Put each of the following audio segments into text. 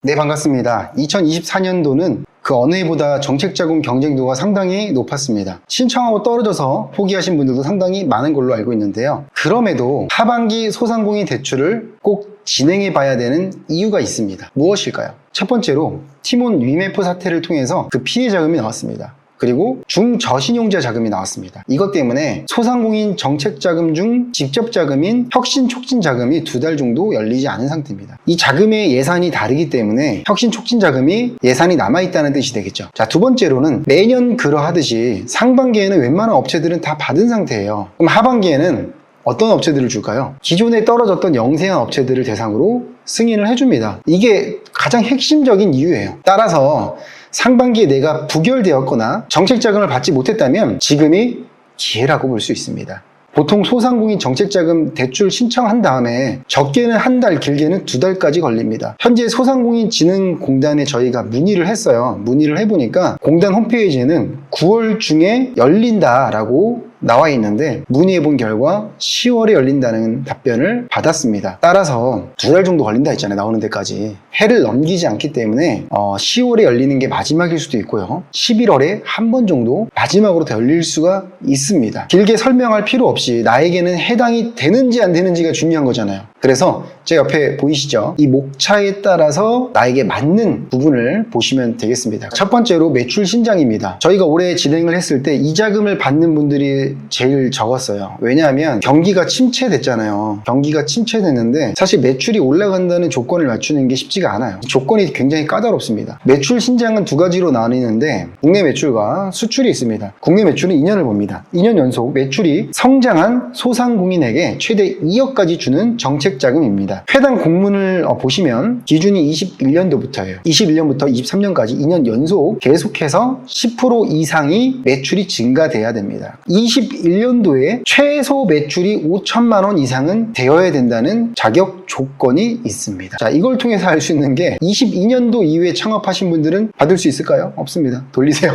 네, 반갑습니다. 2024년도는 그 어느 해보다 정책자금 경쟁도가 상당히 높았습니다. 신청하고 떨어져서 포기하신 분들도 상당히 많은 걸로 알고 있는데요. 그럼에도 하반기 소상공인 대출을 꼭 진행해 봐야 되는 이유가 있습니다. 무엇일까요? 첫 번째로 티몬 위메프 사태를 통해서 그 피해 자금이 나왔습니다. 그리고 중저신용자 자금이 나왔습니다. 이것 때문에 소상공인 정책자금 중 직접 자금인 혁신촉진자금이 2달 정도 열리지 않은 상태입니다. 이 자금의 예산이 다르기 때문에 혁신촉진자금이 예산이 남아있다는 뜻이 되겠죠. 자, 두 번째로는 매년 그러하듯이 상반기에는 웬만한 업체들은 다 받은 상태예요. 그럼 하반기에는 어떤 업체들을 줄까요? 기존에 떨어졌던 영세한 업체들을 대상으로 승인을 해줍니다. 이게 가장 핵심적인 이유예요. 따라서 상반기에 내가 부결되었거나 정책자금을 받지 못했다면 지금이 기회라고 볼 수 있습니다. 보통 소상공인 정책자금 대출 신청한 다음에 적게는 한 달, 길게는 2달까지 걸립니다. 현재 소상공인진흥공단에 저희가 문의를 했어요. 문의를 해보니까 공단 홈페이지에는 9월 중에 열린다라고 나와 있는데 문의해 본 결과 10월에 열린다는 답변을 받았습니다. 따라서 2달 정도 걸린다 했잖아요. 나오는 데까지. 해를 넘기지 않기 때문에 10월에 열리는 게 마지막일 수도 있고요. 11월에 한 번 정도 마지막으로 더 열릴 수가 있습니다. 길게 설명할 필요 없이 나에게는 해당이 되는지 안 되는지가 중요한 거잖아요. 그래서 제 옆에 보이시죠? 이 목차에 따라서 나에게 맞는 부분을 보시면 되겠습니다. 첫 번째로 매출 신장입니다. 저희가 올해 진행을 했을 때 이 자금을 받는 분들이 제일 적었어요. 왜냐하면 경기가 침체됐잖아요. 경기가 침체됐는데 사실 매출이 올라간다는 조건을 맞추는 게 쉽지가 않아요. 조건이 굉장히 까다롭습니다. 매출 신장은 2가지로 나뉘는데 국내 매출과 수출이 있습니다. 국내 매출은 2년을 봅니다. 2년 연속 매출이 성장한 소상공인에게 최대 2억까지 주는 정책자금입니다. 해당 공문을 보시면 기준이 21년도부터예요. 21년부터 23년까지 2년 연속 계속해서 10% 이상이 매출이 증가돼야 됩니다. 21년도에 최소 매출이 5천만 원 이상은 되어야 된다는 자격 조건이 있습니다. 자, 이걸 통해서 알 수 있는 게 22년도 이후에 창업하신 분들은 받을 수 있을까요? 없습니다. 돌리세요.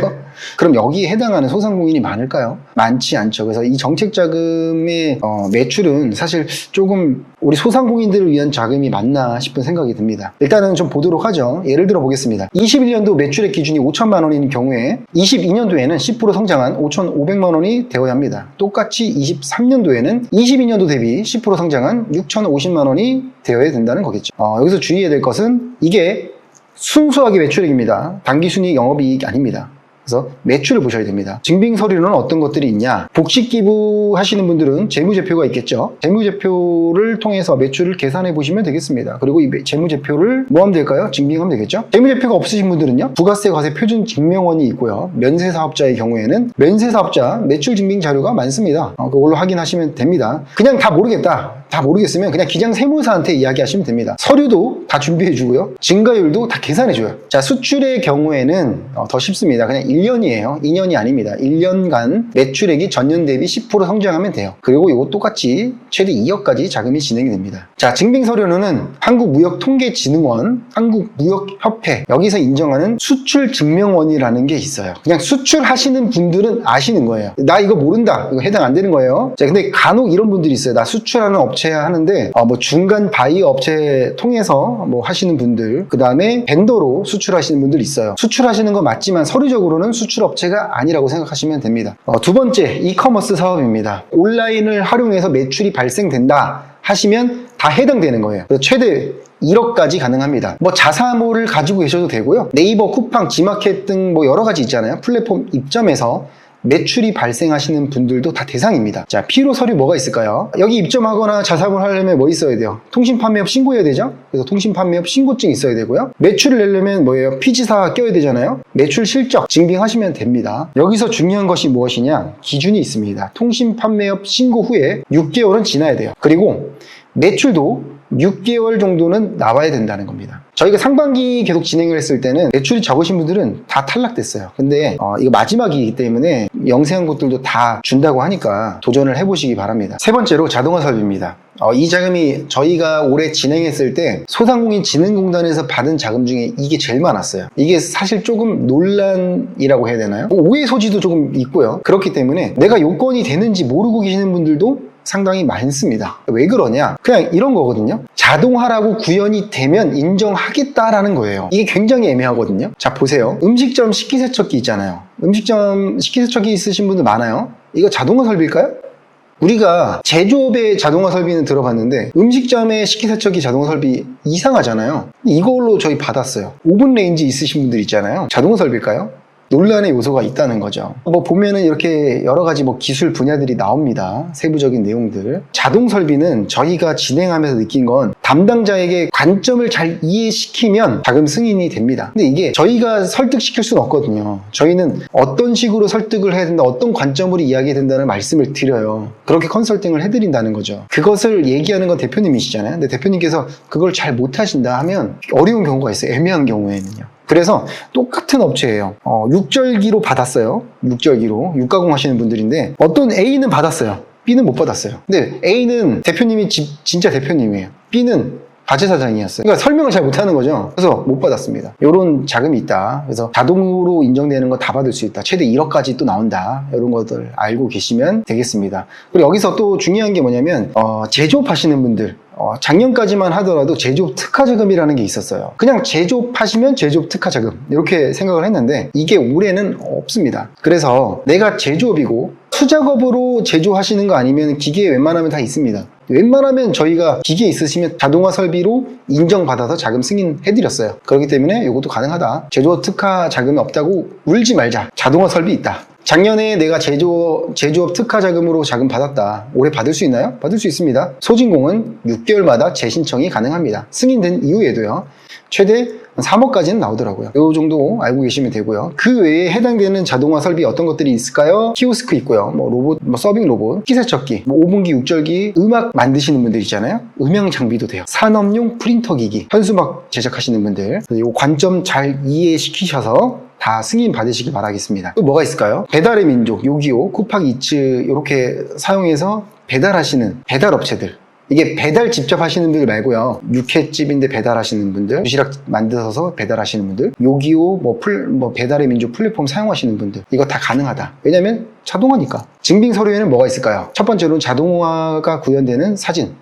그럼 여기에 해당하는 소상공인이 많을까요? 많지 않죠. 그래서 이 정책자금의 매출은 사실 조금 우리 소상공인들을 위한 자금이 맞나 싶은 생각이 듭니다. 일단은 좀 보도록 하죠. 예를 들어 보겠습니다. 21년도 매출액 기준이 5천만 원인 경우에 22년도에는 10% 성장한 5,500만 원이 되어야 합니다. 똑같이 23년도에는 22년도 대비 10% 성장한 6,050만 원이 되어야 된다는 거겠죠. 여기서 주의해야 될 것은 이게 순수하게 매출액입니다. 당기순이익 영업이익이 아닙니다. 그래서 매출을 보셔야 됩니다. 증빙 서류는 어떤 것들이 있냐? 복식 기부 하시는 분들은 재무제표가 있겠죠. 재무제표를 통해서 매출을 계산해 보시면 되겠습니다. 그리고 이 재무제표를 뭐 하면 될까요? 증빙하면 되겠죠. 재무제표가 없으신 분들은요, 부가세 과세 표준 증명원이 있고요. 면세사업자의 경우에는 면세사업자 매출 증빙 자료가 많습니다. 그걸로 확인하시면 됩니다. 그냥 다 모르겠다, 다 모르겠으면 그냥 기장 세무사한테 이야기하시면 됩니다. 서류도 다 준비해 주고요, 증가율도 다 계산해 줘요. 자, 수출의 경우에는 더 쉽습니다. 그냥 1년이에요. 2년이 아닙니다. 1년간 매출액이 전년 대비 10% 성장하면 돼요. 그리고 이거 똑같이 최대 2억까지 자금이 진행이 됩니다. 자, 증빙서류는 한국무역통계진흥원, 한국무역협회, 여기서 인정하는 수출증명원이라는 게 있어요. 그냥 수출하시는 분들은 아시는 거예요. 나 이거 모른다, 이거 해당 안 되는 거예요. 자, 근데 간혹 이런 분들이 있어요. 나 수출하는 업체 하는데 뭐 중간 바이어 업체 통해서 뭐 하시는 분들, 그 다음에 벤더로 수출하시는 분들 있어요. 수출하시는 거 맞지만 서류적으로는 수출업체가 아니라고 생각하시면 됩니다. 두 번째, 이커머스 사업입니다. 온라인을 활용해서 매출이 발생된다 하시면 다 해당되는 거예요. 그래서 최대 1억까지 가능합니다. 뭐 자사모를 가지고 계셔도 되고요. 네이버, 쿠팡, 지마켓 등 뭐 여러 가지 있잖아요. 플랫폼 입점해서 매출이 발생하시는 분들도 다 대상입니다. 자, 필요 서류 뭐가 있을까요? 여기 입점하거나 자사모를 하려면 뭐 있어야 돼요? 통신판매업 신고해야 되죠? 그래서 통신판매업 신고증 있어야 되고요. 매출을 내려면 뭐예요? 피지사 껴야 되잖아요? 매출 실적 증빙하시면 됩니다. 여기서 중요한 것이 무엇이냐? 기준이 있습니다. 통신판매업 신고 후에 6개월은 지나야 돼요. 그리고 매출도 6개월 정도는 나와야 된다는 겁니다. 저희가 상반기 계속 진행을 했을 때는 매출이 적으신 분들은 다 탈락됐어요. 근데 이거 마지막이기 때문에 영세한 것들도 다 준다고 하니까 도전을 해보시기 바랍니다. 세 번째로 자동화 설비입니다. 이 자금이 저희가 올해 진행했을 때 소상공인진흥공단에서 받은 자금 중에 이게 제일 많았어요. 이게 사실 조금 논란이라고 해야 되나요? 오해 소지도 조금 있고요. 그렇기 때문에 내가 요건이 되는지 모르고 계시는 분들도 상당히 많습니다. 왜 그러냐? 그냥 이런 거거든요. 자동화라고 구현이 되면 인정하겠다라는 거예요. 이게 굉장히 애매하거든요. 자, 보세요. 음식점 식기세척기 있잖아요. 음식점 식기세척기 있으신 분들 많아요. 이거 자동화 설비일까요? 우리가 제조업의 자동화 설비는 들어봤는데 음식점의 식기세척기 자동화 설비 이상하잖아요. 이걸로 저희 받았어요. 오븐 레인지 있으신 분들 있잖아요. 자동화 설비일까요? 논란의 요소가 있다는 거죠. 뭐 보면은 이렇게 여러 가지 뭐 기술 분야들이 나옵니다. 세부적인 내용들. 자동 설비는 저희가 진행하면서 느낀 건 담당자에게 관점을 잘 이해시키면 자금 승인이 됩니다. 근데 이게 저희가 설득시킬 수는 없거든요. 저희는 어떤 식으로 설득을 해야 된다, 어떤 관점으로 이야기해야 된다는 말씀을 드려요. 그렇게 컨설팅을 해드린다는 거죠. 그것을 얘기하는 건 대표님이시잖아요. 근데 대표님께서 그걸 잘 못하신다 하면 어려운 경우가 있어요. 애매한 경우에는요. 그래서 똑같은 업체예요. 6절기로 받았어요. 6절기로 육가공 하시는 분들인데 어떤 A는 받았어요. B는 못 받았어요. 근데 A는 대표님이 진짜 대표님이에요. B는 과제사장이었어요. 그러니까 설명을 잘 못하는 거죠. 그래서 못 받았습니다. 이런 자금이 있다. 그래서 자동으로 인정되는 거 다 받을 수 있다. 최대 1억까지 또 나온다. 이런 것들 알고 계시면 되겠습니다. 그리고 여기서 또 중요한 게 뭐냐면 제조업 하시는 분들 작년까지만 하더라도 제조업 특화자금이라는 게 있었어요. 그냥 제조업하시면 제조업 특화자금 이렇게 생각을 했는데 이게 올해는 없습니다. 그래서 내가 제조업이고 수작업으로 제조하시는 거 아니면 기계에 웬만하면 다 있습니다. 웬만하면 저희가 기계 있으시면 자동화 설비로 인정받아서 자금 승인해드렸어요. 그렇기 때문에 이것도 가능하다. 제조업 특화 자금이 없다고 울지 말자. 자동화 설비 있다. 작년에 내가 제조업 특화 자금으로 자금 받았다. 올해 받을 수 있나요? 받을 수 있습니다. 소진공은 6개월마다 재신청이 가능합니다. 승인된 이후에도요. 최대 3억까지는 나오더라고요. 이 정도 알고 계시면 되고요. 그 외에 해당되는 자동화 설비 어떤 것들이 있을까요? 키오스크 있고요. 뭐 로봇, 서빙 로봇, 식기세척기, 5분기, 6절기, 음악 만드시는 분들 있잖아요. 음향 장비도 돼요. 산업용 프린터 기기, 현수막 제작하시는 분들. 이 관점 잘 이해시키셔서 다 승인 받으시기 바라겠습니다. 또 뭐가 있을까요? 배달의 민족, 요기요, 쿠팡이츠 이렇게 사용해서 배달하시는 배달업체들. 이게 배달 직접 하시는 분들 말고요. 육회집인데 배달하시는 분들, 도시락 만들어서 배달하시는 분들, 요기요, 배달의 민족 플랫폼 사용하시는 분들, 이거 다 가능하다. 왜냐면 자동화니까. 증빙 서류에는 뭐가 있을까요? 첫 번째로는 자동화가 구현되는 사진.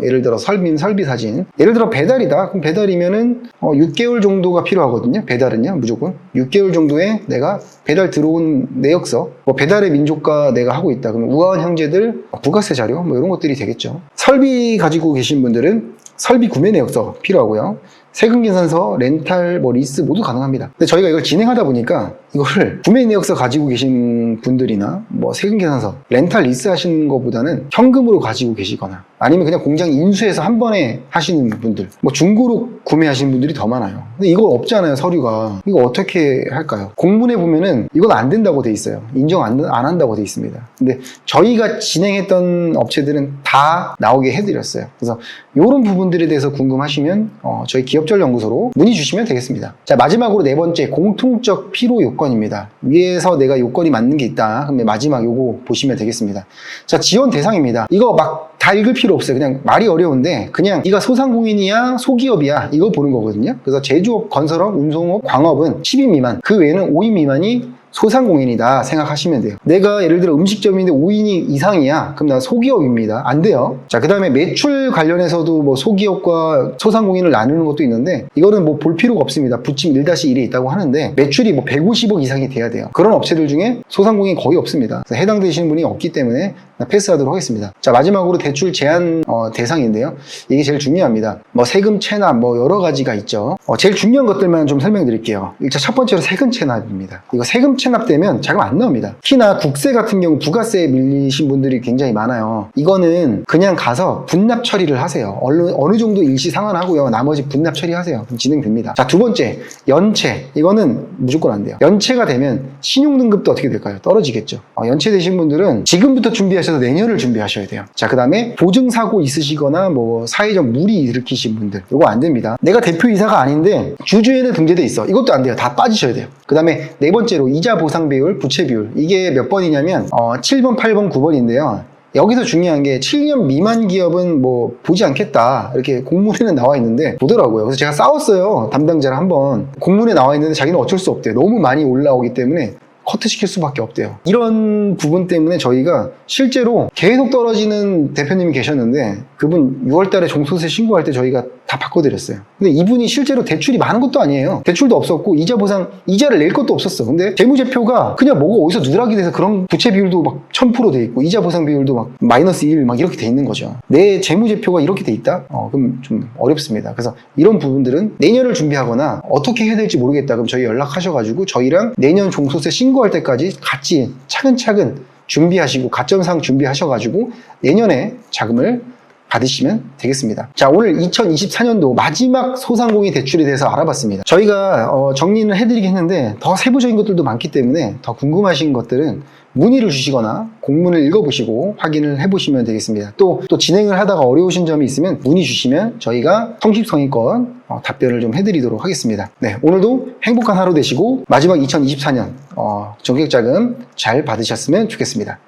예를 들어 설비 사진. 예를 들어 배달이다. 그럼 배달이면은 6개월 정도가 필요하거든요. 배달은요, 무조건 6개월 정도에 내가 배달 들어온 내역서, 배달의 민족과 내가 하고 있다. 그럼 우아한 형제들 부가세 자료 이런 것들이 되겠죠. 설비 가지고 계신 분들은 설비 구매 내역서 필요하고요. 세금 계산서, 렌탈, 리스 모두 가능합니다. 근데 저희가 이걸 진행하다 보니까 이거를 구매 내역서 가지고 계신 분들이나 세금 계산서, 렌탈, 리스 하시는 것보다는 현금으로 가지고 계시거나 아니면 그냥 공장 인수해서 한 번에 하시는 분들, 중고로 구매하시는 분들이 더 많아요. 근데 이거 없잖아요, 서류가. 이거 어떻게 할까요? 공문에 보면은 이건 안 된다고 돼 있어요. 인정 안 한다고 돼 있습니다. 근데 저희가 진행했던 업체들은 다 나오게 해드렸어요. 그래서 이런 부분들에 대해서 궁금하시면 저희 기업절연구소로 문의 주시면 되겠습니다. 자, 마지막으로 네 번째, 공통적 필요 요건입니다. 위에서 내가 요건이 맞는 게 있다. 그러면 마지막 요거 보시면 되겠습니다. 자, 지원 대상입니다. 이거 막 다 읽을 필요 없어요. 그냥 말이 어려운데 그냥 네가 소상공인이야 소기업이야 이거 보는 거거든요. 그래서 제조업, 건설업, 운송업, 광업은 10인 미만, 그 외에는 5인 미만이 소상공인이다 생각하시면 돼요. 내가 예를 들어 음식점인데 5인이 이상이야. 그럼 나 소기업입니다. 안 돼요. 자, 그 다음에 매출 관련해서도 소기업과 소상공인을 나누는 것도 있는데 이거는 볼 필요가 없습니다. 부침 1-1이 있다고 하는데 매출이 150억 이상이 돼야 돼요. 그런 업체들 중에 소상공인 거의 없습니다. 그래서 해당되시는 분이 없기 때문에 패스하도록 하겠습니다. 자, 마지막으로 대출 제한 대상인데요. 이게 제일 중요합니다. 세금 체납 여러 가지가 있죠. 제일 중요한 것들만 좀 설명드릴게요. 일단 첫 번째로 세금 체납입니다. 이거 세금 체납되면 자금 안 나옵니다. 특히나 국세 같은 경우 부가세에 밀리신 분들이 굉장히 많아요. 이거는 그냥 가서 분납 처리를 하세요. 어느 정도 일시 상환하고요. 나머지 분납 처리하세요. 그럼 진행됩니다. 자, 두 번째, 연체. 이거는 무조건 안 돼요. 연체가 되면 신용등급도 어떻게 될까요? 떨어지겠죠. 연체되신 분들은 지금부터 준비하셔서 내년을 준비하셔야 돼요. 자, 그 다음에 보증사고 있으시거나 사회적 무리 일으키신 분들, 이거 안 됩니다. 내가 대표이사가 아닌데 주주에는 등재돼 있어. 이것도 안 돼요. 다 빠지셔야 돼요. 그 다음에 네 번째로 이자 보상 비율, 부채 비율. 이게 몇 번이냐면 7번, 8번, 9번인데요. 여기서 중요한 게 7년 미만 기업은 보지 않겠다 이렇게 공문에는 나와 있는데 보더라고요. 그래서 제가 싸웠어요. 담당자랑 한번 공문에 나와 있는데 자기는 어쩔 수 없대요. 너무 많이 올라오기 때문에 커트시킬 수밖에 없대요. 이런 부분 때문에 저희가 실제로 계속 떨어지는 대표님이 계셨는데 그분 6월달에 종소세 신고할 때 저희가 다 바꿔드렸어요. 근데 이분이 실제로 대출이 많은 것도 아니에요. 대출도 없었고 이자 보상, 이자를 낼 것도 없었어. 근데 재무제표가 그냥 뭐가 어디서 누락이 돼서 그런 부채 비율도 막 1000% 돼 있고 이자 보상 비율도 막 마이너스 1 막 이렇게 돼 있는 거죠. 내 재무제표가 이렇게 돼 있다? 그럼 좀 어렵습니다. 그래서 이런 부분들은 내년을 준비하거나 어떻게 해야 될지 모르겠다. 그럼 저희 연락하셔가지고 저희랑 내년 종소세 신고할 때까지 같이 차근차근 준비하시고 가점상 준비하셔가지고 내년에 자금을 받으시면 되겠습니다. 자, 오늘 2024년도 마지막 소상공인 대출에 대해서 알아봤습니다. 저희가 정리는 해드리긴 했는데 더 세부적인 것들도 많기 때문에 더 궁금하신 것들은 문의를 주시거나 공문을 읽어보시고 확인을 해보시면 되겠습니다. 또 진행을 하다가 어려우신 점이 있으면 문의 주시면 저희가 성심성의껏 답변을 좀 해드리도록 하겠습니다. 네, 오늘도 행복한 하루 되시고 마지막 2024년 정책자금 잘 받으셨으면 좋겠습니다.